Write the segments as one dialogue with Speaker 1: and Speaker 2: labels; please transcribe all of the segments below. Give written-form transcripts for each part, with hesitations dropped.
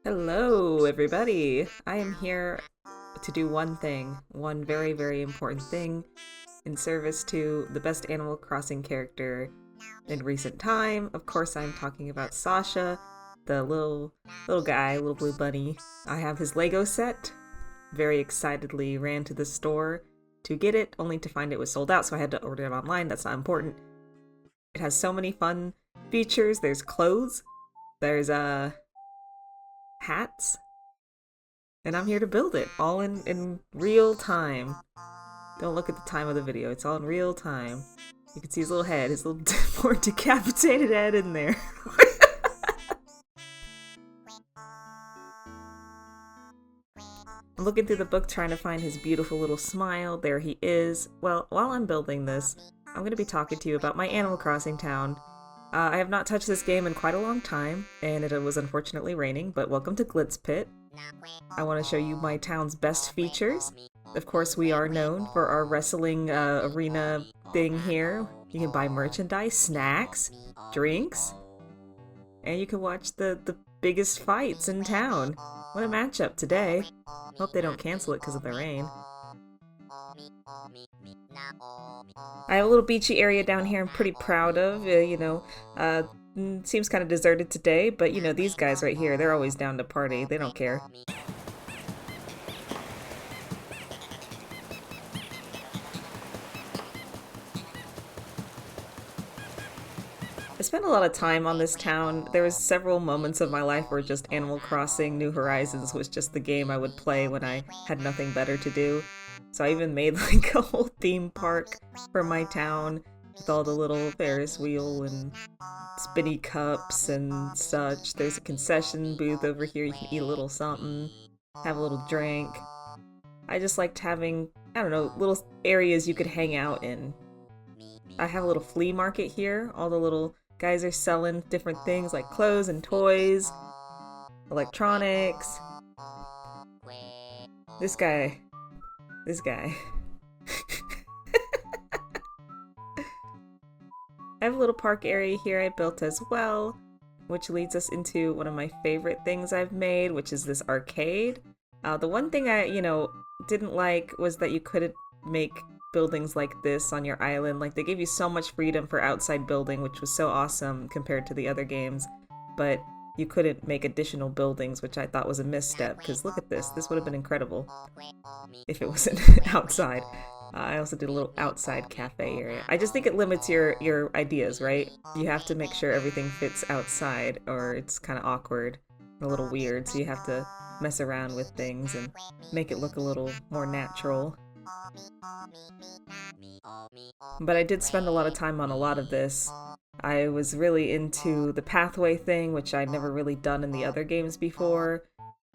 Speaker 1: Hello, everybody. I am here to do one thing, one very, very important thing in service to the best Animal Crossing character in recent time. Of course, I'm talking about Sasha, the little guy, little blue bunny. I have his Lego set. Very excitedly ran to the store to get it, only to find it was sold out, so I had to order it online. That's not important. It has so many fun features. There's clothes. There's hats. And I'm here to build it all in real time. Don't look at the time of the video, it's all in real time. You can see his little head, his little poor decapitated head in there. I'm looking through the book trying to find his beautiful little smile. There he is. Well, while I'm building this, I'm going to be talking to you about my Animal Crossing town. I have not touched this game in quite a long time, and it was unfortunately raining, but welcome to Glitz Pit. I want to show you my town's best features. Of course, we are known for our wrestling arena thing here. You can buy merchandise, snacks, drinks, and you can watch the biggest fights in town. What a matchup today. Hope they don't cancel it because of the rain. I have a little beachy area down here I'm pretty proud of, seems kind of deserted today, but these guys right here, they're always down to party. They don't care. I spent a lot of time on this town. There was several moments of my life where just Animal Crossing New Horizons was just the game I would play when I had nothing better to do. So I even made like a whole theme park for my town with all the little Ferris wheel and spinny cups and such. There's a concession booth over here. You can eat a little something, have a little drink. I just liked having, I don't know, little areas you could hang out in. I have a little flea market here. All the little guys are selling different things like clothes and toys, electronics. This guy. I have a little park area here I built as well, which leads us into one of my favorite things I've made, which is this arcade. The one thing I, didn't like was that you couldn't make buildings like this on your island. Like, they gave you so much freedom for outside building, which was so awesome compared to the other games, but you couldn't make additional buildings, which I thought was a misstep, because look at this. This would have been incredible if it wasn't outside. I also did a little outside cafe area. I just think it limits your ideas, right? You have to make sure everything fits outside, or it's kind of awkward, a little weird, so you have to mess around with things and make it look a little more natural. But I did spend a lot of time on a lot of this. I was really into the pathway thing, which I'd never really done in the other games before.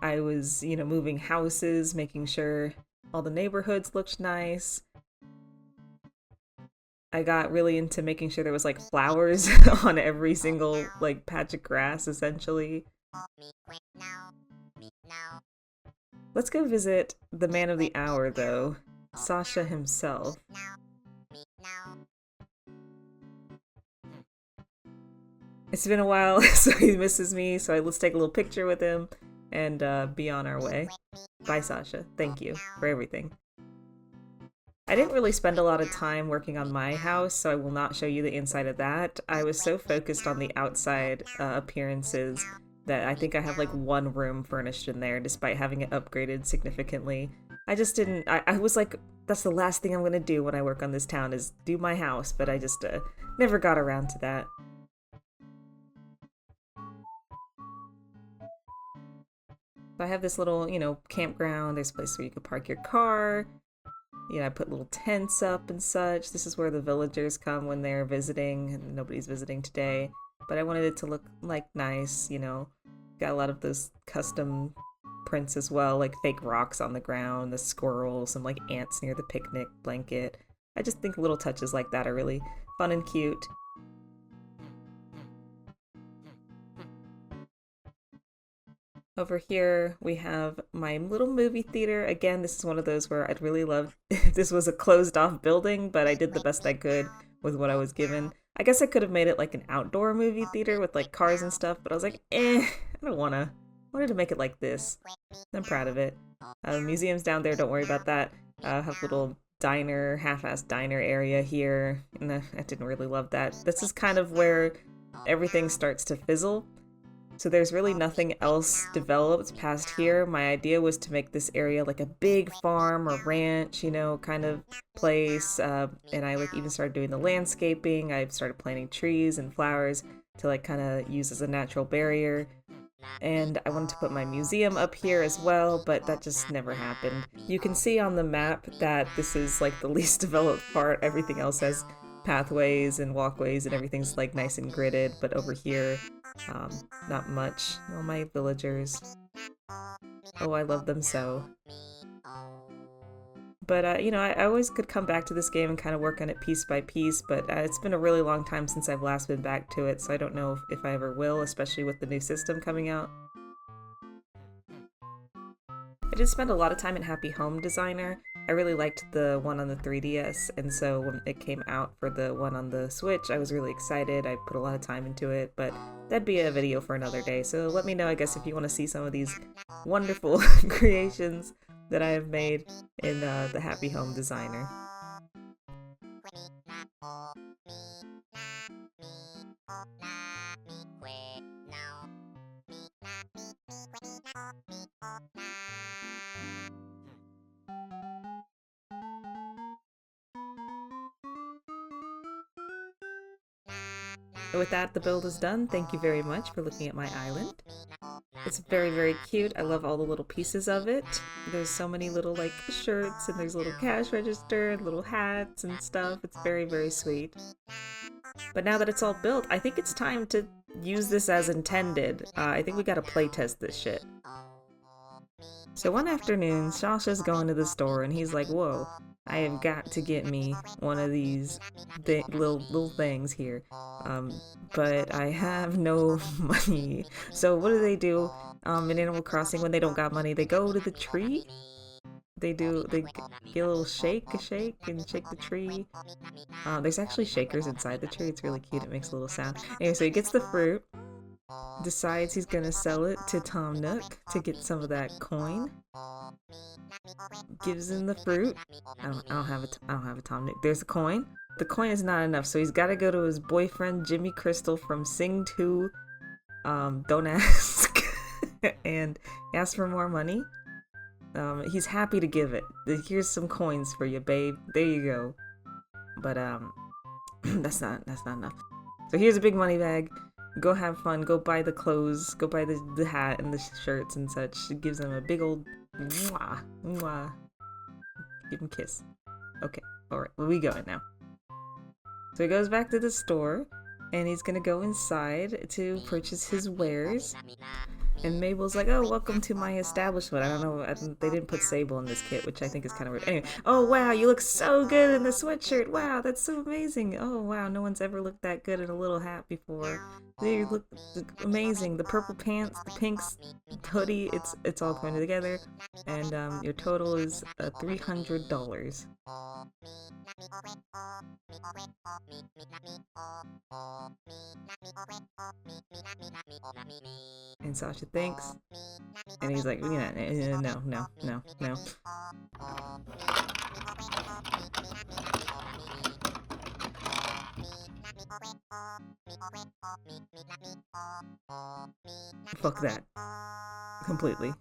Speaker 1: I was, moving houses, making sure all the neighborhoods looked nice. I got really into making sure there was like flowers on every single like patch of grass, essentially. Let's go visit the man of the hour, though, Sasha himself. It's been a while, so he misses me, so let's take a little picture with him and be on our way. Bye, Sasha. Thank you for everything. I didn't really spend a lot of time working on my house, so I will not show you the inside of that. I was so focused on the outside appearances that I think I have like one room furnished in there, despite having it upgraded significantly. I just didn't, I was like, that's the last thing I'm gonna do when I work on this town is do my house, but I just never got around to that. So I have this little, campground. There's a place where you could park your car. I put little tents up and such. This is where the villagers come when they're visiting, and nobody's visiting today. But I wanted it to look like nice, Got a lot of those custom prints as well, like fake rocks on the ground, the squirrels, some like ants near the picnic blanket. I just think little touches like that are really fun and cute. Over here, we have my little movie theater. Again, this is one of those where I'd really love if this was a closed-off building, but I did the best I could with what I was given. I guess I could have made it like an outdoor movie theater with like cars and stuff, but I was like, I don't wanna. wanted to make it like this. I'm proud of it. Museum's down there, don't worry about that. Have a little diner, half-assed diner area here. And I didn't really love that. This is kind of where everything starts to fizzle. So there's really nothing else developed past here. My idea was to make this area like a big farm or ranch, you know, kind of place. And I like even started doing the landscaping. I started planting trees and flowers to like kind of use as a natural barrier. And I wanted to put my museum up here as well, but that just never happened. You can see on the map that this is like the least developed part. Everything else has pathways and walkways and everything's like nice and gridded, but over here, not much. Oh, my villagers. Oh, I love them so. But, you know, I always could come back to this game and kind of work on it piece by piece, but it's been a really long time since I've last been back to it, so I don't know if I ever will, especially with the new system coming out. I did spend a lot of time in Happy Home Designer. I really liked the one on the 3DS, and so when it came out for the one on the Switch, I was really excited. I put a lot of time into it, but that'd be a video for another day, so let me know, I guess, if you want to see some of these wonderful creations that I have made in the Happy Home Designer. With that, the build is done. Thank you very much for looking at my island. It's very, very cute. I love all the little pieces of it. There's so many little, like, shirts, and there's a little cash register, and little hats and stuff. It's very, very sweet. But now that it's all built, I think it's time to use this as intended. I think we gotta playtest this shit. So one afternoon, Sasha's going to the store, and he's like, whoa, I have got to get me one of these little things here. But I have no money. So what do? In Animal Crossing when they don't got money? They go to the tree. They get a little shake, and shake the tree. There's actually shakers inside the tree. It's really cute. It makes a little sound. Anyway, so he gets the fruit. Decides he's gonna sell it to Tom Nook to get some of that coin. Gives him the fruit. I don't have a Tom Nook. There's the coin. The coin is not enough, so he's got to go to his boyfriend Jimmy Crystal from Sing 2. Don't ask, and ask for more money. He's happy to give it. Here's some coins for you, babe. There you go. But that's not enough. So here's a big money bag. Go have fun, go buy the clothes, go buy the hat and the shirts and such. It gives him a big old mwah, mwah. Give him a kiss. Okay, alright, well, we going now. So he goes back to the store, and he's gonna go inside to purchase his wares. And Mabel's like, oh, welcome to my establishment. I don't know, they didn't put Sable in this kit, which I think is kind of weird. Anyway, oh wow, you look so good in the sweatshirt. Wow, that's so amazing. Oh wow, no one's ever looked that good in a little hat before. They look amazing. The purple pants, the pinks, the hoodie, it's all coming together. And your total is $300. And Sasha thinks, and he's like, no. Fuck that. Completely.